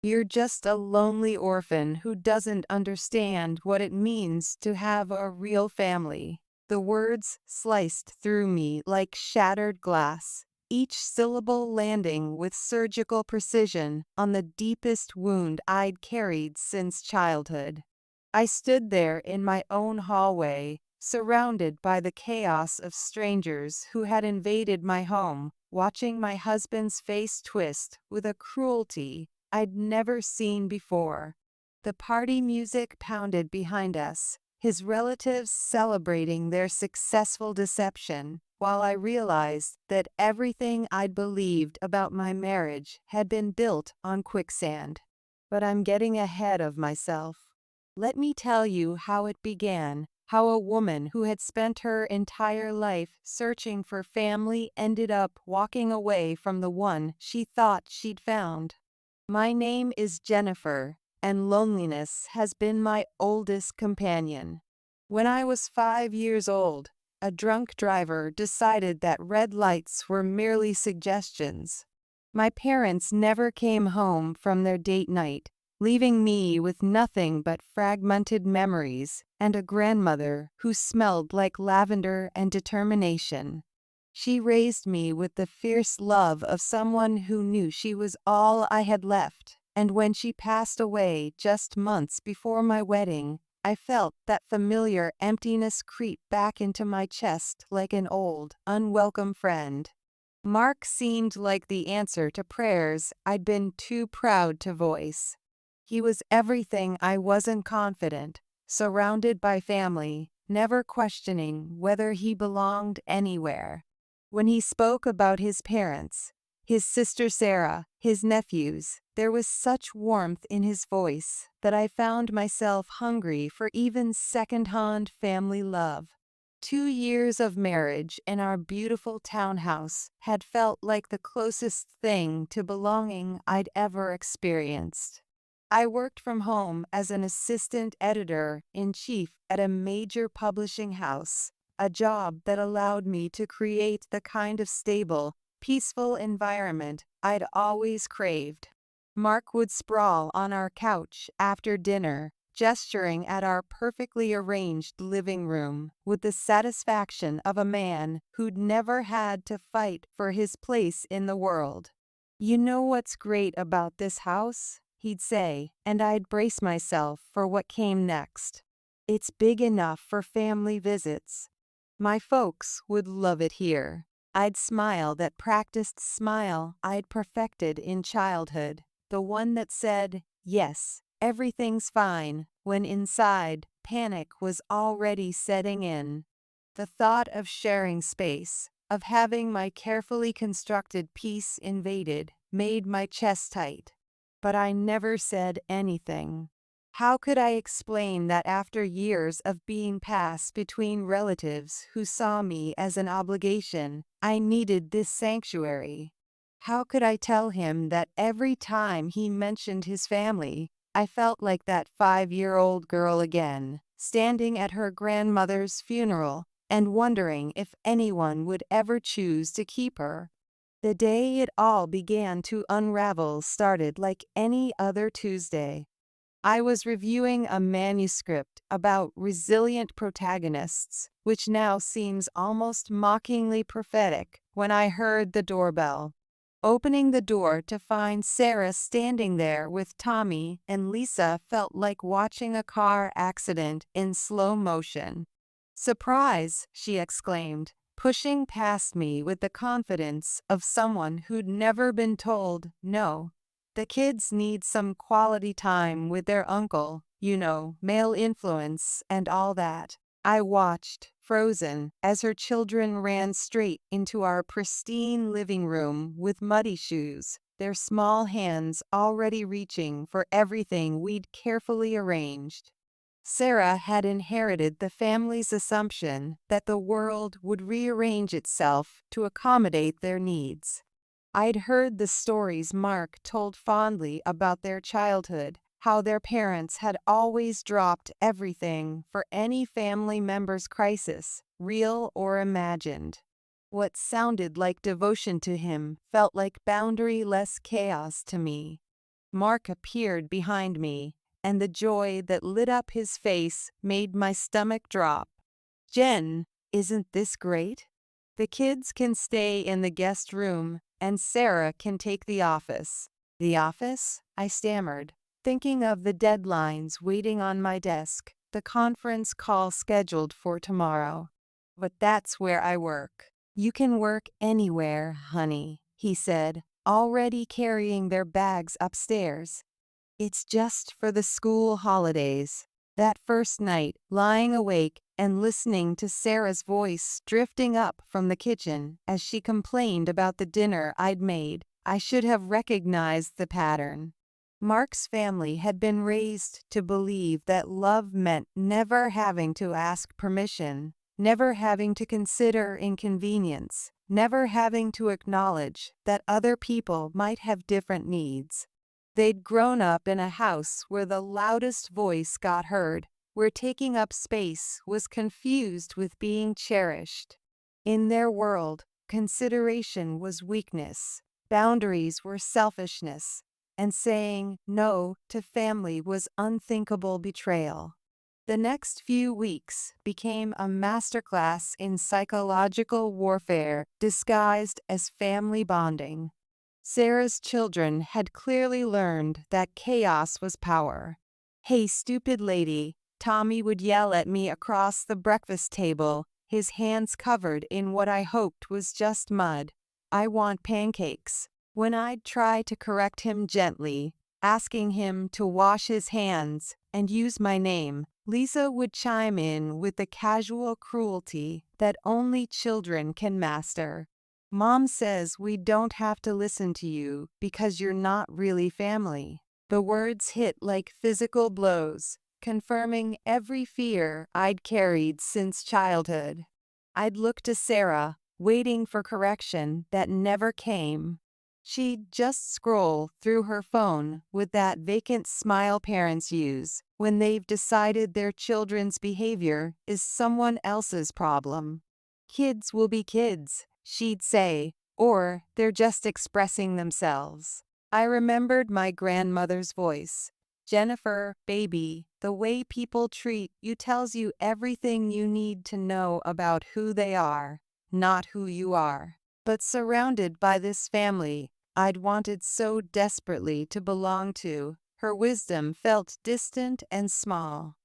You're just a lonely orphan who doesn't understand what it means to have a real family." The words sliced through me like shattered glass, each syllable landing with surgical precision on the deepest wound I'd carried since childhood. I stood there in my own hallway, surrounded by the chaos of strangers who had invaded my home, watching my husband's face twist with a cruelty I'd never seen before. The party music pounded behind us, his relatives celebrating their successful deception, while I realized that everything I'd believed about my marriage had been built on quicksand. But I'm getting ahead of myself. Let me tell you how it began, how a woman who had spent her entire life searching for family ended up walking away from the one she thought she'd found. My name is Jennifer, and loneliness has been my oldest companion. When I was 5 years old, a drunk driver decided that red lights were merely suggestions. My parents never came home from their date night, leaving me with nothing but fragmented memories and a grandmother who smelled like lavender and determination. She raised me with the fierce love of someone who knew she was all I had left, and when she passed away just months before my wedding, I felt that familiar emptiness creep back into my chest like an old, unwelcome friend. Mark seemed like the answer to prayers I'd been too proud to voice. He was everything I wasn't confident, surrounded by family, never questioning whether he belonged anywhere. When he spoke about his parents, his sister Sarah, his nephews, there was such warmth in his voice that I found myself hungry for even second-hand family love. 2 years of marriage in our beautiful townhouse had felt like the closest thing to belonging I'd ever experienced. I worked from home as an assistant editor-in-chief at a major publishing house, a job that allowed me to create the kind of stable, peaceful environment I'd always craved. Mark would sprawl on our couch after dinner, gesturing at our perfectly arranged living room with the satisfaction of a man who'd never had to fight for his place in the world. "You know what's great about this house?" he'd say, and I'd brace myself for what came next. "It's big enough for family visits. My folks would love it here." I'd smile that practiced smile I'd perfected in childhood, the one that said, "Yes, everything's fine," when inside, panic was already setting in. The thought of sharing space, of having my carefully constructed peace invaded, made my chest tight. But I never said anything. How could I explain that after years of being passed between relatives who saw me as an obligation, I needed this sanctuary? How could I tell him that every time he mentioned his family, I felt like that 5-year-old girl again, standing at her grandmother's funeral and wondering if anyone would ever choose to keep her? The day it all began to unravel started like any other Tuesday. I was reviewing a manuscript about resilient protagonists, which now seems almost mockingly prophetic, when I heard the doorbell. Opening the door to find Sarah standing there with Tommy and Lisa felt like watching a car accident in slow motion. "Surprise!" she exclaimed, pushing past me with the confidence of someone who'd never been told no. "The kids need some quality time with their uncle, male influence and all that." I watched, frozen, as her children ran straight into our pristine living room with muddy shoes, their small hands already reaching for everything we'd carefully arranged. Sarah had inherited the family's assumption that the world would rearrange itself to accommodate their needs. I'd heard the stories Mark told fondly about their childhood, how their parents had always dropped everything for any family member's crisis, real or imagined. What sounded like devotion to him felt like boundary-less chaos to me. Mark appeared behind me, and the joy that lit up his face made my stomach drop. Jen, isn't this great? The kids can stay in the guest room, and Sarah can take the office. The office? I stammered, thinking of the deadlines waiting on my desk, the conference call scheduled for tomorrow. But that's where I work. You can work anywhere, honey, he said, already carrying their bags upstairs. It's just for the school holidays. That first night, lying awake and listening to Sarah's voice drifting up from the kitchen as she complained about the dinner I'd made, I should have recognized the pattern. Mark's family had been raised to believe that love meant never having to ask permission, never having to consider inconvenience, never having to acknowledge that other people might have different needs. They'd grown up in a house where the loudest voice got heard, where taking up space was confused with being cherished. In their world, consideration was weakness, boundaries were selfishness, and saying no to family was unthinkable betrayal. The next few weeks became a masterclass in psychological warfare disguised as family bonding. Sarah's children had clearly learned that chaos was power. "Hey, stupid lady," Tommy would yell at me across the breakfast table, his hands covered in what I hoped was just mud. "I want pancakes." When I'd try to correct him gently, asking him to wash his hands and use my name, Lisa would chime in with the casual cruelty that only children can master. "Mom says we don't have to listen to you because you're not really family." The words hit like physical blows, confirming every fear I'd carried since childhood. I'd look to Sarah, waiting for correction that never came. She'd just scroll through her phone with that vacant smile parents use when they've decided their children's behavior is someone else's problem. "Kids will be kids," she'd say, or "they're just expressing themselves." I remembered my grandmother's voice. "Jennifer, baby, the way people treat you tells you everything you need to know about who they are, not who you are." But surrounded by this family I'd wanted so desperately to belong to, her wisdom felt distant and small.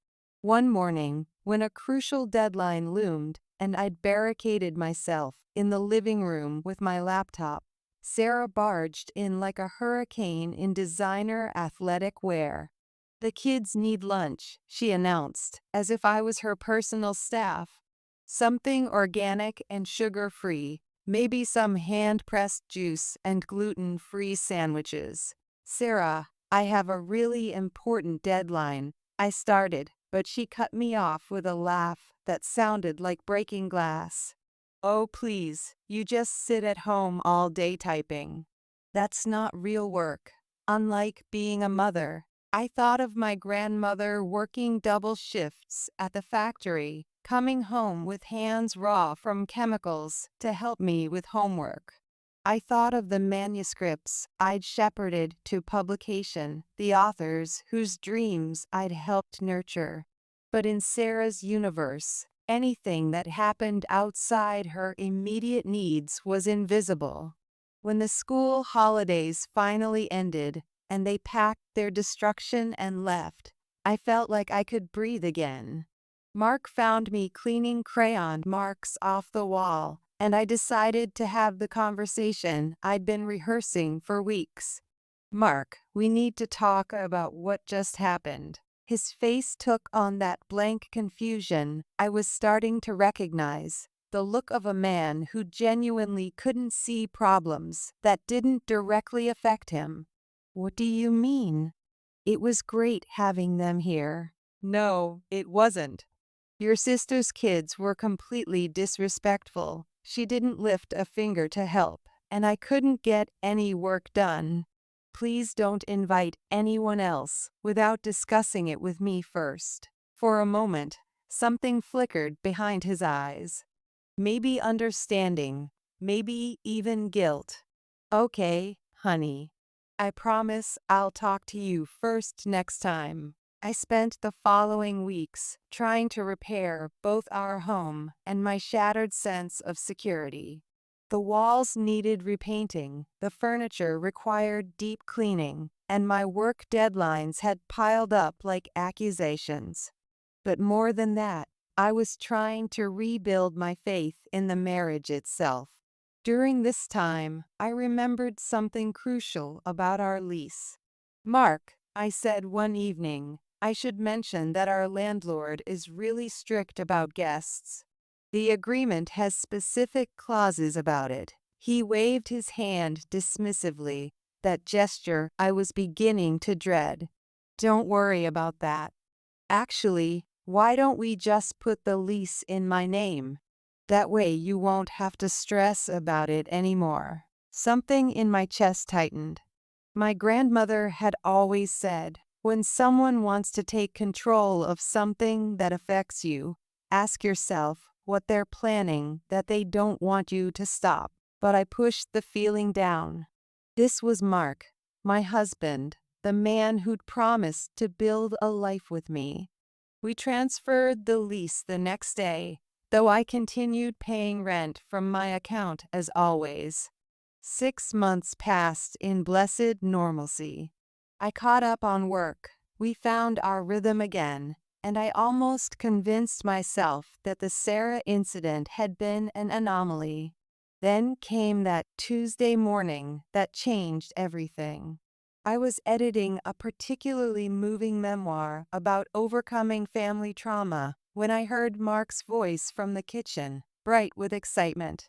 One morning, when a crucial deadline loomed, and I'd barricaded myself in the living room with my laptop, Sarah barged in like a hurricane in designer athletic wear. "The kids need lunch," she announced, as if I was her personal staff. "Something organic and sugar-free, maybe some hand-pressed juice and gluten-free sandwiches." "Sarah, I have a really important deadline," I started, but she cut me off with a laugh that sounded like breaking glass. "Oh, please, you just sit at home all day typing. That's not real work." Unlike being a mother, I thought of my grandmother working double shifts at the factory, coming home with hands raw from chemicals to help me with homework. I thought of the manuscripts I'd shepherded to publication, the authors whose dreams I'd helped nurture. But in Sarah's universe, anything that happened outside her immediate needs was invisible. When the school holidays finally ended and they packed their destruction and left, I felt like I could breathe again. Mark found me cleaning crayon marks off the wall, and I decided to have the conversation I'd been rehearsing for weeks. "Mark, we need to talk about what just happened." His face took on that blank confusion I was starting to recognize, the look of a man who genuinely couldn't see problems that didn't directly affect him. "What do you mean?" "It was great having them here." "No, it wasn't. Your sister's kids were completely disrespectful. She didn't lift a finger to help, and I couldn't get any work done. Please don't invite anyone else without discussing it with me first." For a moment, something flickered behind his eyes. Maybe understanding, maybe even guilt. "Okay, honey." I promise I'll talk to you first next time. I spent the following weeks trying to repair both our home and my shattered sense of security. The walls needed repainting, the furniture required deep cleaning, and my work deadlines had piled up like accusations. But more than that, I was trying to rebuild my faith in the marriage itself. During this time, I remembered something crucial about our lease. "Mark," I said one evening, "I should mention that our landlord is really strict about guests. The agreement has specific clauses about it." He waved his hand dismissively, that gesture I was beginning to dread. "Don't worry about that. Actually, why don't we just put the lease in my name? That way you won't have to stress about it anymore." Something in my chest tightened. My grandmother had always said, when someone wants to take control of something that affects you, ask yourself what they're planning that they don't want you to stop. But I pushed the feeling down. This was Mark, my husband, the man who'd promised to build a life with me. We transferred the lease the next day, though I continued paying rent from my account as always. 6 months passed in blessed normalcy. I caught up on work, we found our rhythm again, and I almost convinced myself that the Sarah incident had been an anomaly. Then came that Tuesday morning that changed everything. I was editing a particularly moving memoir about overcoming family trauma when I heard Mark's voice from the kitchen, bright with excitement.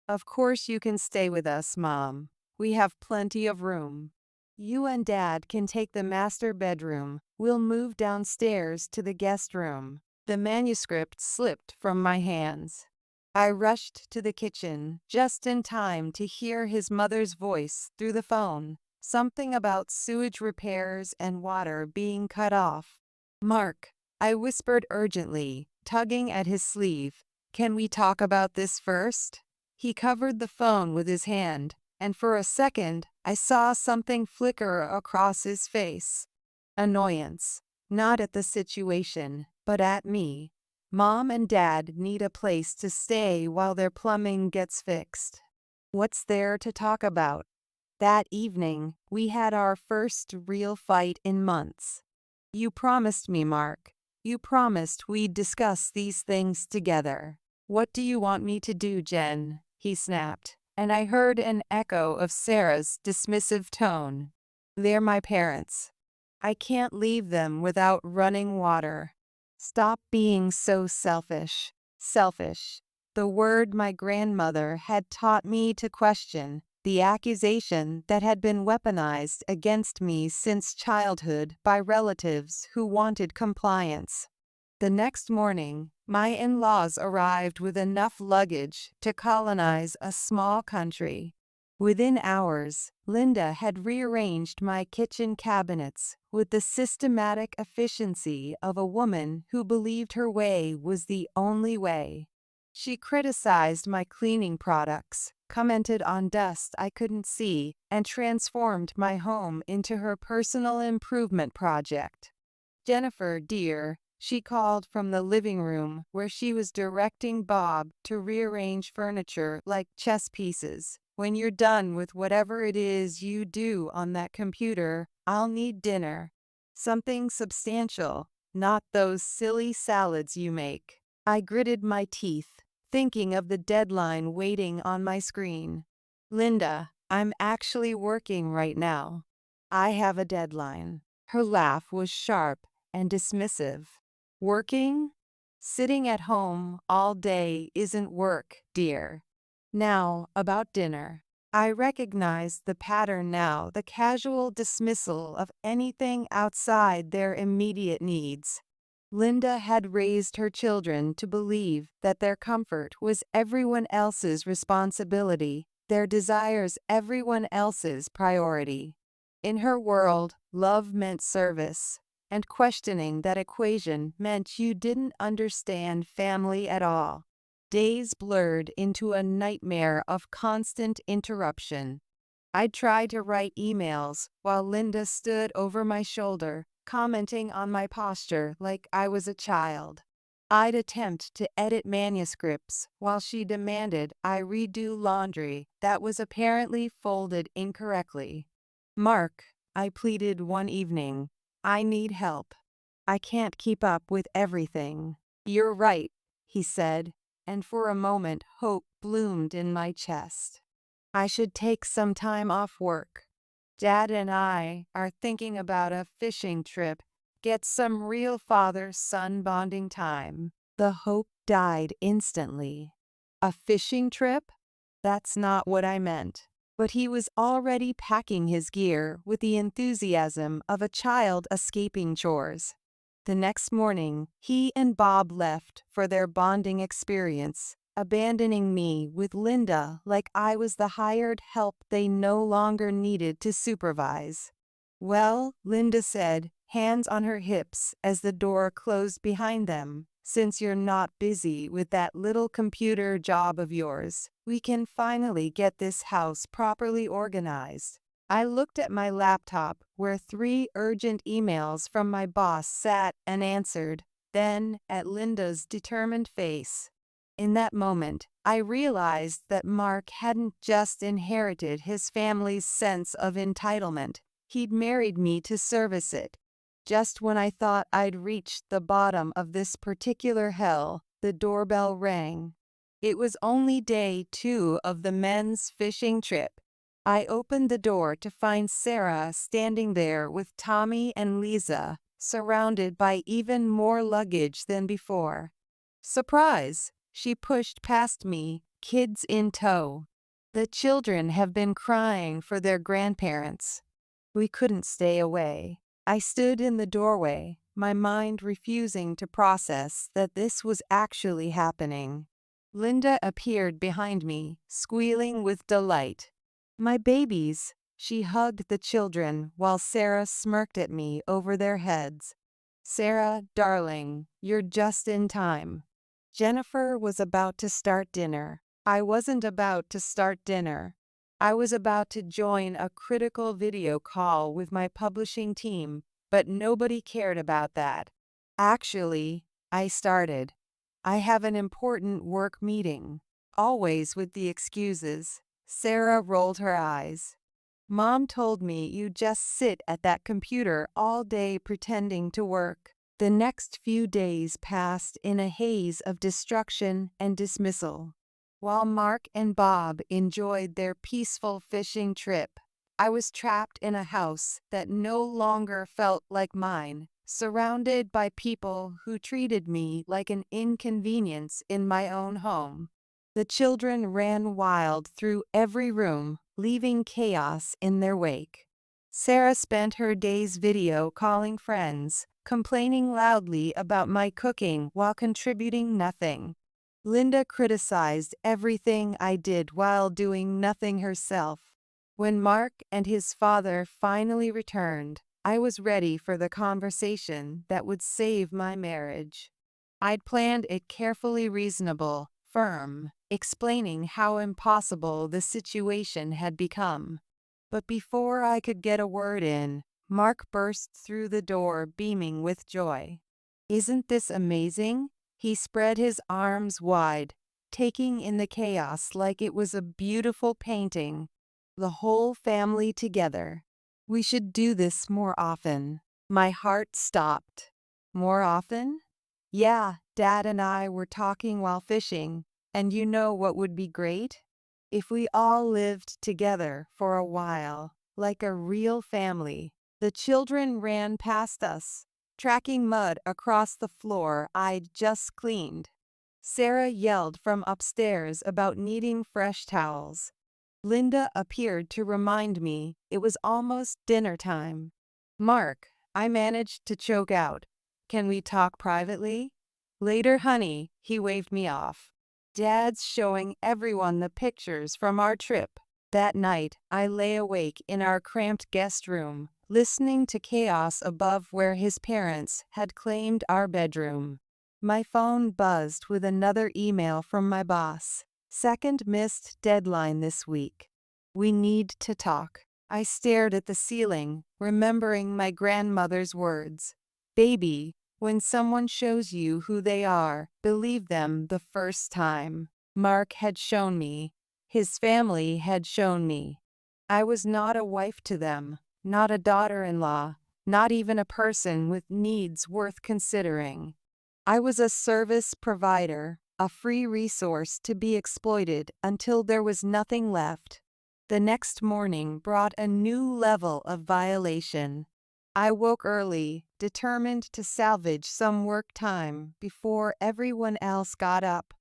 "Of course you can stay with us, Mom. We have plenty of room. You and Dad can take the master bedroom. We'll move downstairs to the guest room." The manuscript slipped from my hands. I rushed to the kitchen just in time to hear his mother's voice through the phone. Something about sewage repairs and water being cut off. "Mark," I whispered urgently, tugging at his sleeve, "can we talk about this first?" He covered the phone with his hand, and for a second I saw something flicker across his face. Annoyance, not at the situation, but at me. Mom and Dad need a place to stay while their plumbing gets fixed. What's there to talk about? That evening, we had our first real fight in months. "You promised me, Mark. You promised we'd discuss these things together." "What do you want me to do, Jen?" he snapped, and I heard an echo of Sarah's dismissive tone. "They're my parents. I can't leave them without running water." Stop being so selfish. Selfish. The word my grandmother had taught me to question, the accusation that had been weaponized against me since childhood by relatives who wanted compliance. The next morning, my in-laws arrived with enough luggage to colonize a small country. Within hours, Linda had rearranged my kitchen cabinets with the systematic efficiency of a woman who believed her way was the only way. She criticized my cleaning products, commented on dust I couldn't see, and transformed my home into her personal improvement project. "Jennifer, dear," she called from the living room where she was directing Bob to rearrange furniture like chess pieces. "When you're done with whatever it is you do on that computer, I'll need dinner. Something substantial, not those silly salads you make." I gritted my teeth, thinking of the deadline waiting on my screen. "Linda, I'm actually working right now. I have a deadline." Her laugh was sharp and dismissive. "Working? Sitting at home all day isn't work, dear." Now, about dinner. I recognized the pattern now, the casual dismissal of anything outside their immediate needs. Linda had raised her children to believe that their comfort was everyone else's responsibility, their desires everyone else's priority. In her world, love meant service, and questioning that equation meant you didn't understand family at all. Days blurred into a nightmare of constant interruption. I'd try to write emails while Linda stood over my shoulder, commenting on my posture like I was a child. I'd attempt to edit manuscripts while she demanded I redo laundry that was apparently folded incorrectly. "Mark," I pleaded one evening, "I need help. I can't keep up with everything." "You're right," he said, and for a moment hope bloomed in my chest. "I should take some time off work. Dad and I are thinking about a fishing trip. Get some real father-son bonding time." The hope died instantly. A fishing trip? That's not what I meant. But he was already packing his gear with the enthusiasm of a child escaping chores. The next morning, he and Bob left for their bonding experience, abandoning me with Linda like I was the hired help they no longer needed to supervise. "Well," Linda said, hands on her hips as the door closed behind them, "since you're not busy with that little computer job of yours, we can finally get this house properly organized." I looked at my laptop where 3 urgent emails from my boss sat and answered, then at Linda's determined face. In that moment, I realized that Mark hadn't just inherited his family's sense of entitlement, he'd married me to service it. Just when I thought I'd reached the bottom of this particular hell, the doorbell rang. It was only day 2 of the men's fishing trip. I opened the door to find Sarah standing there with Tommy and Lisa, surrounded by even more luggage than before. "Surprise!" she pushed past me, kids in tow. "The children have been crying for their grandparents." We couldn't stay away. I stood in the doorway, my mind refusing to process that this was actually happening. Linda appeared behind me, squealing with delight. "My babies!" She hugged the children while Sarah smirked at me over their heads. "Sarah, darling, you're just in time." Jennifer was about to start dinner. I wasn't about to start dinner. I was about to join a critical video call with my publishing team, but nobody cared about that. "Actually," I started, "I have an important work meeting." Always with the excuses. Sarah rolled her eyes. "Mom told me you just sit at that computer all day pretending to work." The next few days passed in a haze of destruction and dismissal. While Mark and Bob enjoyed their peaceful fishing trip, I was trapped in a house that no longer felt like mine, surrounded by people who treated me like an inconvenience in my own home. The children ran wild through every room, leaving chaos in their wake. Sarah spent her days video calling friends, complaining loudly about my cooking while contributing nothing. Linda criticized everything I did while doing nothing herself. When Mark and his father finally returned, I was ready for the conversation that would save my marriage. I'd planned it carefully, reasonable, firm, explaining how impossible the situation had become. But before I could get a word in, Mark burst through the door beaming with joy. "Isn't this amazing?" He spread his arms wide, taking in the chaos like it was a beautiful painting. "The whole family together. We should do this more often." My heart stopped. "More often?" "Yeah, Dad and I were talking while fishing, and you know what would be great? If we all lived together for a while, like a real family." The children ran past us, tracking mud across the floor I'd just cleaned. Sarah yelled from upstairs about needing fresh towels. Linda appeared to remind me it was almost dinner time. "Mark," I managed to choke out, "can we talk privately?" "Later, honey," he waved me off. "Dad's showing everyone the pictures from our trip." That night, I lay awake in our cramped guest room, listening to chaos above where his parents had claimed our bedroom. My phone buzzed with another email from my boss. "Second missed deadline this week." We need to talk. I stared at the ceiling, remembering my grandmother's words. Baby, when someone shows you who they are, believe them the first time. Mark had shown me. His family had shown me. I was not a wife to them, not a daughter-in-law, not even a person with needs worth considering. I was a service provider, a free resource to be exploited until there was nothing left. The next morning brought a new level of violation. I woke early, determined to salvage some work time before everyone else got up.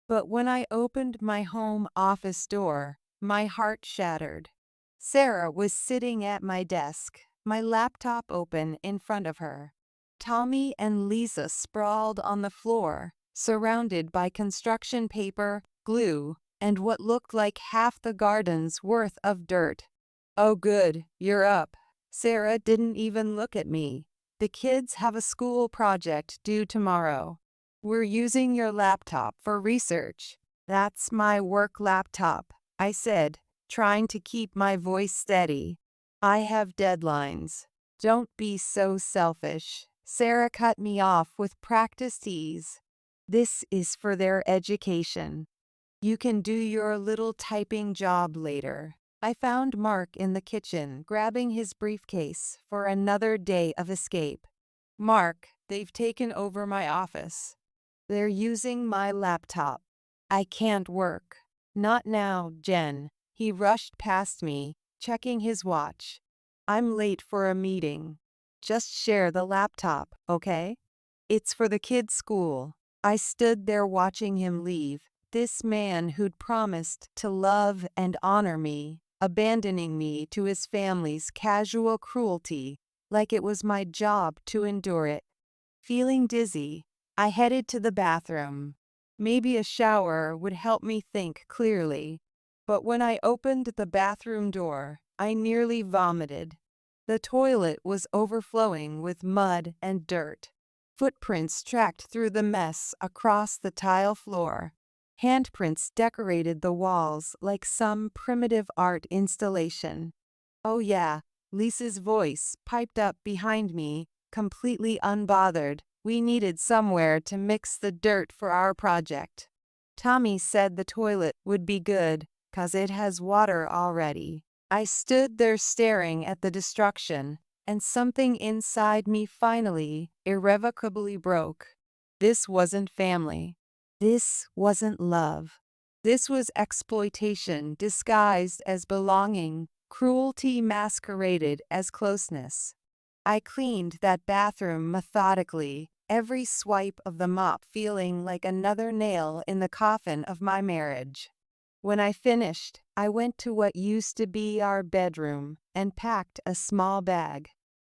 But when I opened my home office door, my heart shattered. Sarah was sitting at my desk, my laptop open in front of her. Tommy and Lisa sprawled on the floor, surrounded by construction paper, glue, and what looked like half the garden's worth of dirt. "Oh good, you're up." Sarah didn't even look at me. "The kids have a school project due tomorrow. We're using your laptop for research." "That's my work laptop," I said, trying to keep my voice steady. "I have deadlines." "Don't be so selfish." Sarah cut me off with practiced ease. "This is for their education. You can do your little typing job later." I found Mark in the kitchen, grabbing his briefcase for another day of escape. "Mark, they've taken over my office. They're using my laptop. I can't work." "Not now, Jen." He rushed past me, checking his watch. "I'm late for a meeting. Just share the laptop, okay? It's for the kids' school." I stood there watching him leave, this man who'd promised to love and honor me, abandoning me to his family's casual cruelty, like it was my job to endure it. Feeling dizzy, I headed to the bathroom. Maybe a shower would help me think clearly. But when I opened the bathroom door, I nearly vomited. The toilet was overflowing with mud and dirt. Footprints tracked through the mess across the tile floor. Handprints decorated the walls like some primitive art installation. "Oh yeah," Lisa's voice piped up behind me, completely unbothered. "We needed somewhere to mix the dirt for our project. Tommy said the toilet would be good, 'cause it has water already." I stood there staring at the destruction, and something inside me finally, irrevocably broke. This wasn't family. This wasn't love. This was exploitation disguised as belonging, cruelty masqueraded as closeness. I cleaned that bathroom methodically, every swipe of the mop feeling like another nail in the coffin of my marriage. When I finished, I went to what used to be our bedroom and packed a small bag.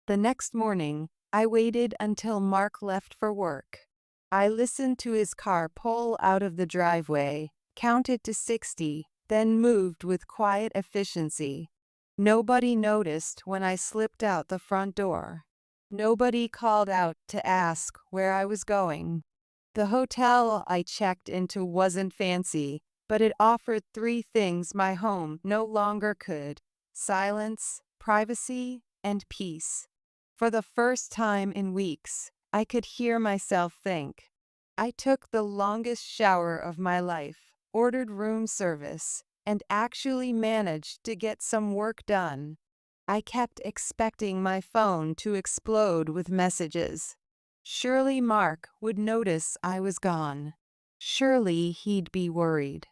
The next morning, I waited until Mark left for work. I listened to his car pull out of the driveway, counted to 60, then moved with quiet efficiency. Nobody noticed when I slipped out the front door. Nobody called out to ask where I was going. The hotel I checked into wasn't fancy, but it offered three things my home no longer could: silence, privacy, and peace. For the first time in weeks, I could hear myself think. I took the longest shower of my life, ordered room service, and actually managed to get some work done. I kept expecting my phone to explode with messages. Surely Mark would notice I was gone. Surely he'd be worried.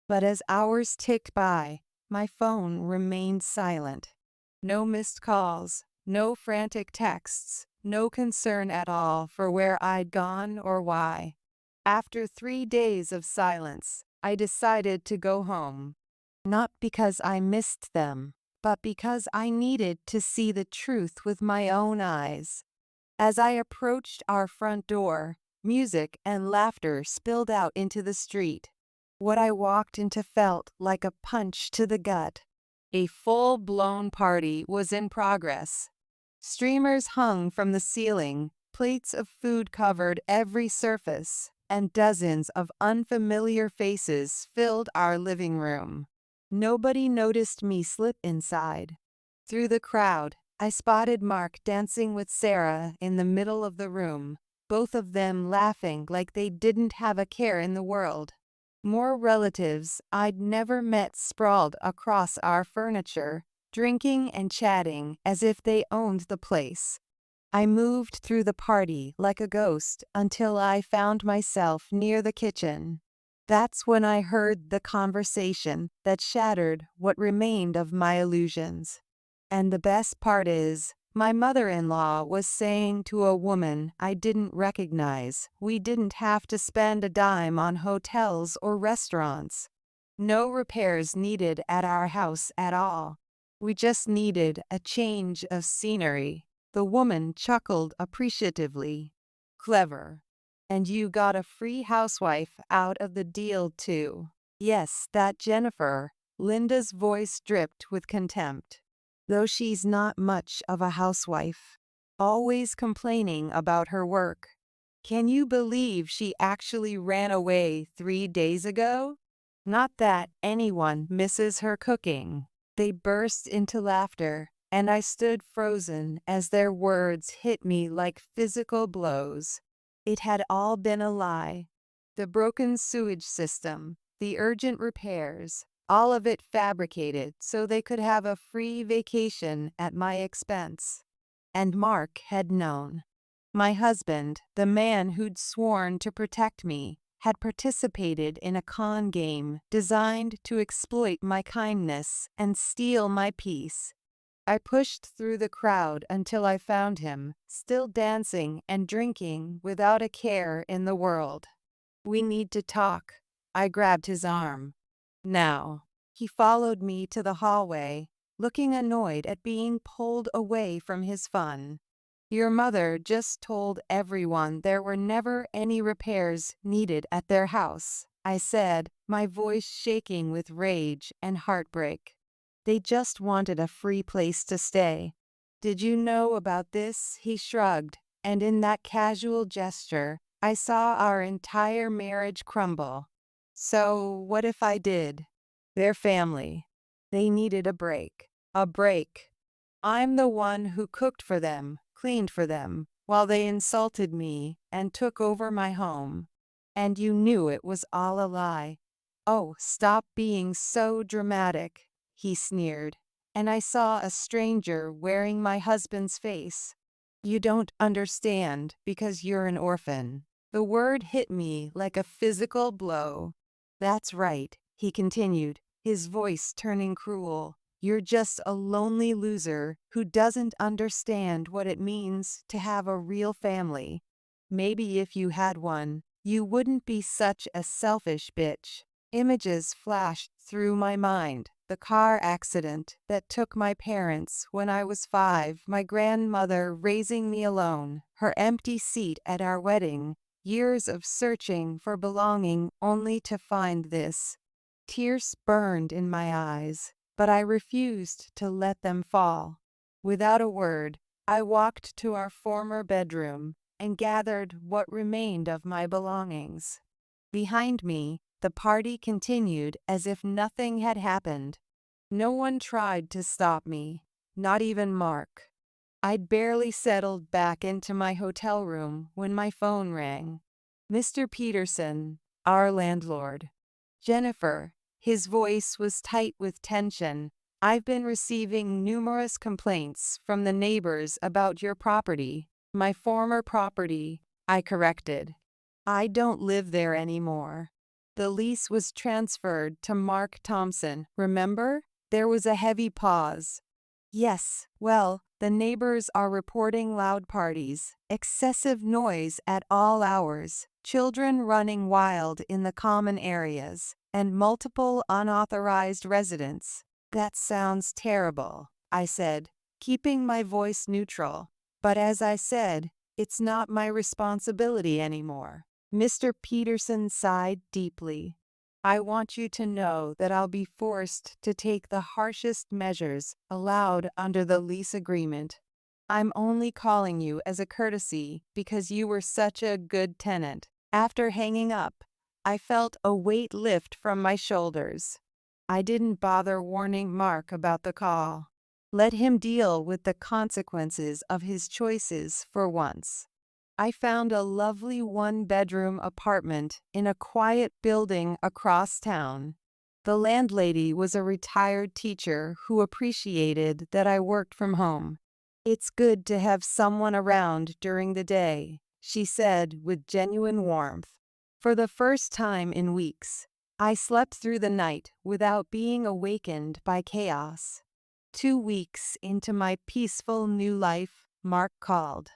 But as hours ticked by, my phone remained silent. No missed calls, no frantic texts, no concern at all for where I'd gone or why. After 3 days of silence, I decided to go home. Not because I missed them, but because I needed to see the truth with my own eyes. As I approached our front door, music and laughter spilled out into the street. What I walked into felt like a punch to the gut. A full-blown party was in progress. Streamers hung from the ceiling, plates of food covered every surface, and dozens of unfamiliar faces filled our living room. Nobody noticed me slip inside. Through the crowd, I spotted Mark dancing with Sarah in the middle of the room, both of them laughing like they didn't have a care in the world. More relatives I'd never met sprawled across our furniture, drinking and chatting as if they owned the place. I moved through the party like a ghost until I found myself near the kitchen. That's when I heard the conversation that shattered what remained of my illusions. And the best part is, my mother-in-law was saying to a woman I didn't recognize, we didn't have to spend a dime on hotels or restaurants. No repairs needed at our house at all. We just needed a change of scenery. The woman chuckled appreciatively. Clever. And you got a free housewife out of the deal too. Yes, that Jennifer. Linda's voice dripped with contempt. Though she's not much of a housewife. Always complaining about her work. Can you believe she actually ran away 3 days ago? Not that anyone misses her cooking. They burst into laughter, and I stood frozen as their words hit me like physical blows. It had all been a lie. The broken sewage system, the urgent repairs, all of it fabricated so they could have a free vacation at my expense. And Mark had known. My husband, the man who'd sworn to protect me, had participated in a con game designed to exploit my kindness and steal my peace. I pushed through the crowd until I found him, still dancing and drinking without a care in the world. We need to talk. I grabbed his arm. Now. He followed me to the hallway, looking annoyed at being pulled away from his fun. Your mother just told everyone there were never any repairs needed at their house, I said, my voice shaking with rage and heartbreak. They just wanted a free place to stay. Did you know about this? He shrugged, and in that casual gesture, I saw our entire marriage crumble. So, what if I did? Their family. They needed a break. A break. I'm the one who cooked for them, cleaned for them, while they insulted me and took over my home. And you knew it was all a lie. Oh, stop being so dramatic, he sneered. And I saw a stranger wearing my husband's face. You don't understand because you're an orphan. The word hit me like a physical blow. That's right, he continued, his voice turning cruel. You're just a lonely loser who doesn't understand what it means to have a real family. Maybe if you had one, you wouldn't be such a selfish bitch. Images flashed through my mind. The car accident that took my parents when I was 5, my grandmother raising me alone, her empty seat at our wedding, years of searching for belonging only to find this. Tears burned in my eyes, but I refused to let them fall. Without a word, I walked to our former bedroom and gathered what remained of my belongings. Behind me, the party continued as if nothing had happened. No one tried to stop me, not even Mark. I'd barely settled back into my hotel room when my phone rang. Mr. Peterson, our landlord. Jennifer, his voice was tight with tension. I've been receiving numerous complaints from the neighbors about your property. My former property, I corrected. I don't live there anymore. The lease was transferred to Mark Thompson, remember? There was a heavy pause. Yes, well, the neighbors are reporting loud parties, excessive noise at all hours, children running wild in the common areas, and multiple unauthorized residents. That sounds terrible, I said, keeping my voice neutral. But as I said, it's not my responsibility anymore. Mr. Peterson sighed deeply. I want you to know that I'll be forced to take the harshest measures allowed under the lease agreement. I'm only calling you as a courtesy because you were such a good tenant. After hanging up, I felt a weight lift from my shoulders. I didn't bother warning Mark about the call. Let him deal with the consequences of his choices for once. I found a lovely one-bedroom apartment in a quiet building across town. The landlady was a retired teacher who appreciated that I worked from home. "It's good to have someone around during the day," she said with genuine warmth. For the first time in weeks, I slept through the night without being awakened by chaos. 2 weeks into my peaceful new life, Mark called.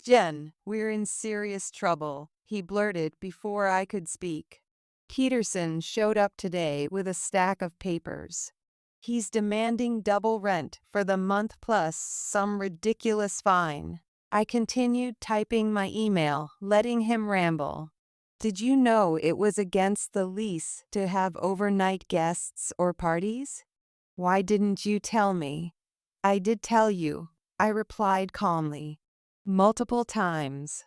"Jen, we're in serious trouble," he blurted before I could speak. "Peterson showed up today with a stack of papers. He's demanding double rent for the month plus some ridiculous fine." I continued typing my email, letting him ramble. "Did you know it was against the lease to have overnight guests or parties? Why didn't you tell me?" "I did tell you," I replied calmly. "Multiple times.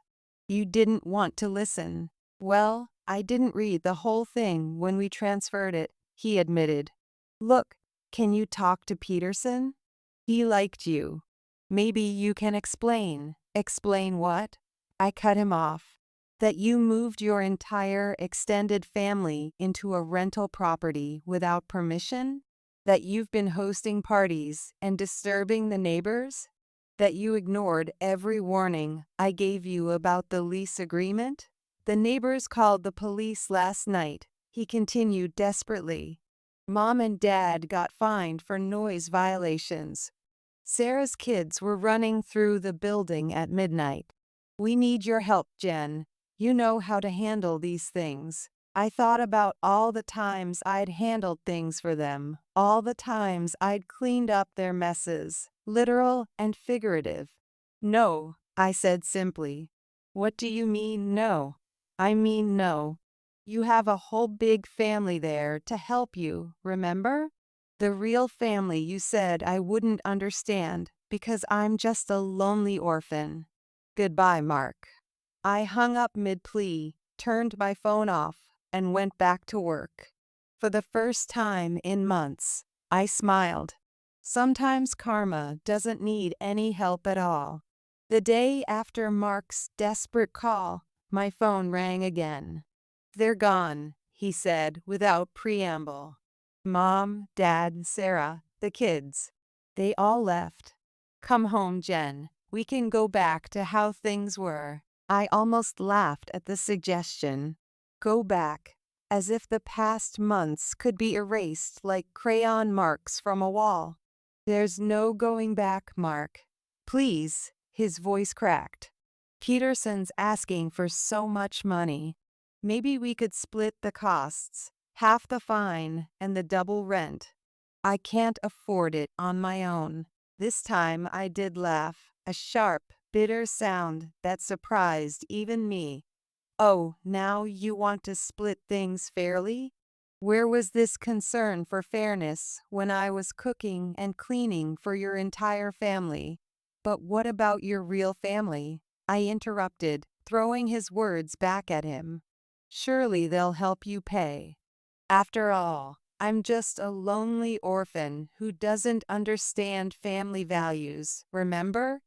You didn't want to listen." "Well, I didn't read the whole thing when we transferred it," he admitted. "Look, can you talk to Peterson? He liked you. Maybe you can explain." "Explain what?" I cut him off. "That you moved your entire extended family into a rental property without permission? That you've been hosting parties and disturbing the neighbors? That you ignored every warning I gave you about the lease agreement? The neighbors called the police last night," he continued desperately. "Mom and Dad got fined for noise violations. Sarah's kids were running through the building at midnight. We need your help, Jen. You know how to handle these things." I thought about all the times I'd handled things for them, all the times I'd cleaned up their messes, literal and figurative. "No," I said simply. "What do you mean, no?" "I mean no. You have a whole big family there to help you, remember? The real family you said I wouldn't understand because I'm just a lonely orphan. Goodbye, Mark." I hung up mid-plea, turned my phone off, and went back to work. For the first time in months, I smiled. Sometimes karma doesn't need any help at all. The day after Mark's desperate call, my phone rang again. "They're gone," he said without preamble. "Mom, Dad, Sarah, the kids. They all left. Come home, Jen. We can go back to how things were." I almost laughed at the suggestion. Go back, as if the past months could be erased like crayon marks from a wall. "There's no going back, Mark. Please," his voice cracked. "Peterson's asking for so much money. Maybe we could split the costs, half the fine and the double rent." "I can't afford it on my own." This time I did laugh, a sharp, bitter sound that surprised even me. "Oh, now you want to split things fairly? Where was this concern for fairness when I was cooking and cleaning for your entire family?" "But what about your real family?" I interrupted, throwing his words back at him. "Surely they'll help you pay. After all, I'm just a lonely orphan who doesn't understand family values, remember?"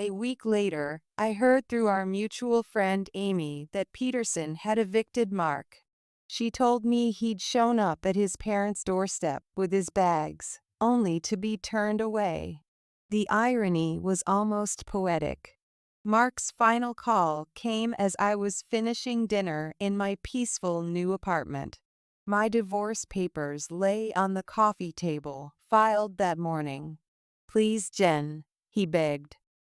A week later, I heard through our mutual friend Amy that Peterson had evicted Mark. She told me he'd shown up at his parents' doorstep with his bags, only to be turned away. The irony was almost poetic. Mark's final call came as I was finishing dinner in my peaceful new apartment. My divorce papers lay on the coffee table, filed that morning. "Please, Jen," he begged.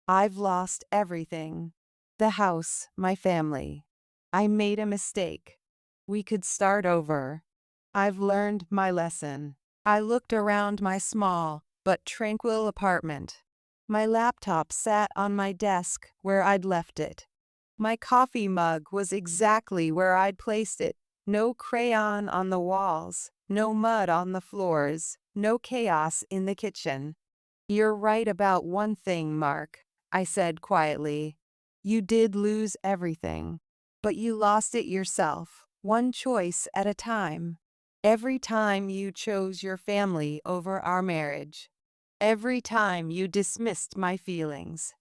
"I've lost everything. The house, my family. I made a mistake. We could start over. I've learned my lesson." I looked around my small but tranquil apartment. My laptop sat on my desk where I'd left it. My coffee mug was exactly where I'd placed it. No crayon on the walls, no mud on the floors, no chaos in the kitchen. "You're right about one thing, Mark," I said quietly. "You did lose everything, but you lost it yourself, one choice at a time." Every time you chose your family over our marriage. Every time you dismissed my feelings.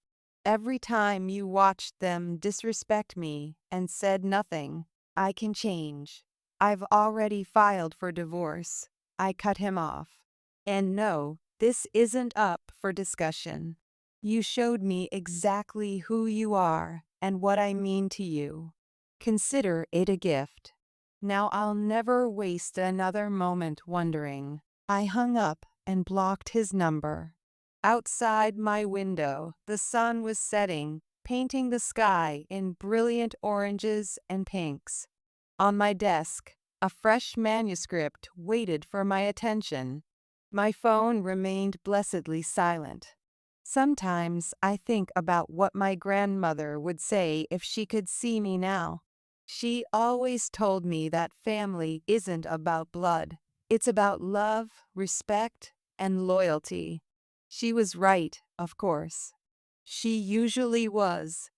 Every time you watched them disrespect me and said nothing. I can change. I've already filed for divorce. I cut him off. And no, this isn't up for discussion. You showed me exactly who you are and what I mean to you. Consider it a gift. Now I'll never waste another moment wondering. I hung up and blocked his number. Outside my window, the sun was setting, painting the sky in brilliant oranges and pinks. On my desk, a fresh manuscript waited for my attention. My phone remained blessedly silent. Sometimes I think about what my grandmother would say if she could see me now. She always told me that family isn't about blood. It's about love, respect, and loyalty. She was right, of course. She usually was.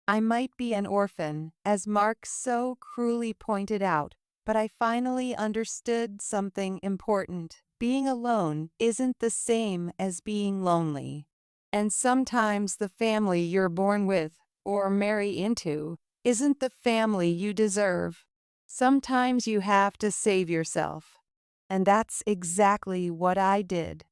I might be an orphan, as Mark so cruelly pointed out, but I finally understood something important. Being alone isn't the same as being lonely. And sometimes the family you're born with, or marry into, isn't the family you deserve. Sometimes you have to save yourself. And that's exactly what I did.